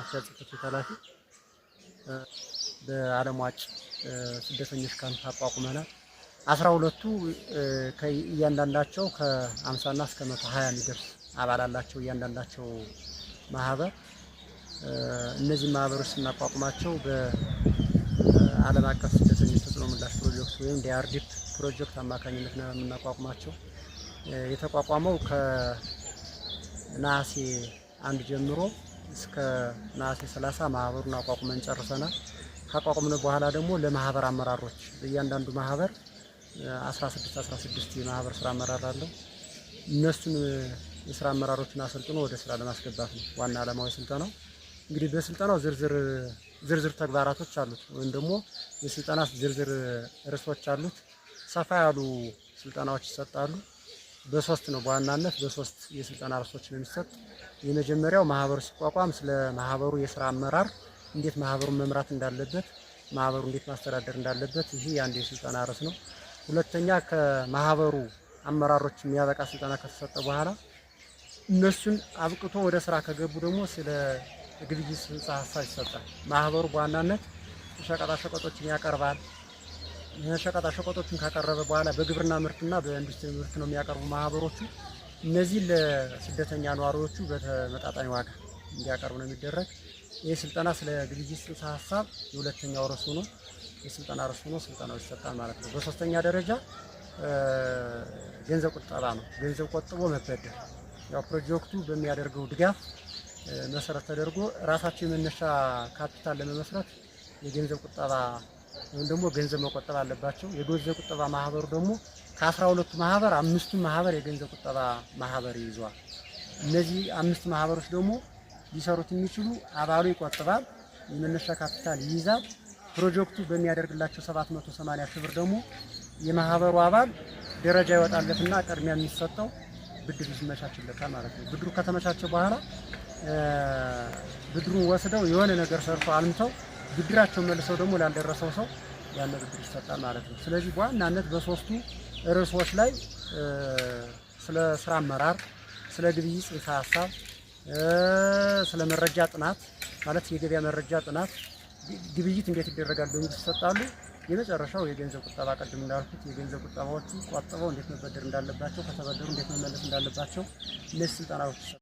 ማስኪያጅ ጽሕፈት ቤት ኃላፊ በዓለም ዋጭ ስደተኞች ካምፕ አቋቁመናል። 12ቱ እያንዳንዳቸው ከ50 እና እስከ 120 የሚደርስ አባል አላቸው እያንዳንዳቸው ማህበር። እነዚህ ማህበሮች ስናቋቁማቸው በዓለም አቀፍ ስደተኞች ተጽዕኖ ምላሽ ፕሮጀክት ወይም ዲአርዲፕ ፕሮጀክት አማካኝነት ነው የምናቋቁማቸው። የተቋቋመው ከነሐሴ 1 ጀምሮ እስከ ነሐሴ 30 ማህበሩን አቋቁመን ጨርሰናል። ካቋቁመን በኋላ ደግሞ ለማህበር አመራሮች በእያንዳንዱ ማህበር 16 የማህበር ስራ አመራር አለው። እነሱን የስራ አመራሮችን አሰልጥኖ ወደ ስራ ለማስገባት ነው ዋና ዓላማው ስልጠናው። እንግዲህ በስልጠናው ዝርዝር ተግባራቶች አሉት ወይም ደግሞ የስልጠና ዝርዝር ርዕሶች አሉት። ሰፋ ያሉ ስልጠናዎች ይሰጣሉ። በሶስት ነው በዋናነት በሶስት የስልጠና ርዕሶች ነው የሚሰጥ። የመጀመሪያው ማህበሩ ሲቋቋም ስለ ማህበሩ የስራ አመራር እንዴት ማህበሩን መምራት እንዳለበት፣ ማህበሩ እንዴት ማስተዳደር እንዳለበት ይሄ አንዱ የስልጠና ርዕስ ነው። ሁለተኛ ከማህበሩ አመራሮች የሚያበቃ ስልጠና ከተሰጠ በኋላ እነሱን አብቅቶ ወደ ስራ ከገቡ ደግሞ ስለ ግብይት ጽንሰ ሀሳብ ይሰጣል። ማህበሩ በዋናነት ሸቀጣ ሸቀጦችን ያቀርባል። ሸቀጣ ሸቀጦችን ካቀረበ በኋላ በግብርና ምርትና በኢንዱስትሪ ምርት ነው የሚያቀርቡ ማህበሮቹ። እነዚህ ለስደተኛ ነዋሪዎቹ በተመጣጣኝ ዋጋ እንዲያቀርቡ ነው የሚደረግ። ይህ ስልጠና ስለ ግብይት ጽንሰ ሀሳብ የሁለተኛው ርዕስ ሆኖ የስልጠና ርዕስ ሆኖ ስልጠናው ይሰጣል ማለት ነው። በሶስተኛ ደረጃ ገንዘብ ቁጠባ ነው። ገንዘብ ቆጥቦ መበደር ያው ፕሮጀክቱ በሚያደርገው ድጋፍ መሰረት ተደርጎ ራሳቸው የመነሻ ካፒታል ለመመስረት የገንዘብ ቁጠባ ወይም ደግሞ ገንዘብ መቆጠብ አለባቸው። የገንዘብ ቁጠባ ማህበሩ ደግሞ ከ12ቱ ማህበር 5ቱ ማህበር የገንዘብ ቁጠባ ማህበር ይዟል። እነዚህ 5 ማህበሮች ደግሞ ሊሰሩት የሚችሉ አባሉ ይቆጥባል፣ የመነሻ ካፒታል ይይዛል። ፕሮጀክቱ በሚያደርግላቸው 780 ሺህ ብር ደግሞ የማህበሩ አባል ደረጃ ይወጣለትና ቅድሚያ የሚሰጠው ብድር ይመቻችለታል ማለት ነው። ብድሩ ከተመቻቸ በኋላ ብድሩን ወስደው የሆነ ነገር ሰርተው አልምተው ብድራቸው መልሰው ደግሞ ላልደረሰው ሰው ያለ ብድር ይሰጣል ማለት ነው። ስለዚህ በዋናነት በሶስቱ ርዕሶች ላይ ስለ ስራ አመራር፣ ስለ ግብይት ጽንሰ ሀሳብ፣ ስለ መረጃ ጥናት ማለት የገበያ መረጃ ጥናት፣ ግብይት እንዴት ይደረጋል በሚል ይሰጣሉ። የመጨረሻው የገንዘብ ቁጠባ ቀድም እንዳልኩት የገንዘብ ቁጠባዎቹ ቆጥበው እንዴት መበደር እንዳለባቸው፣ ከተበደሩ እንዴት መመለስ እንዳለባቸው እነዚህ ስልጠናዎች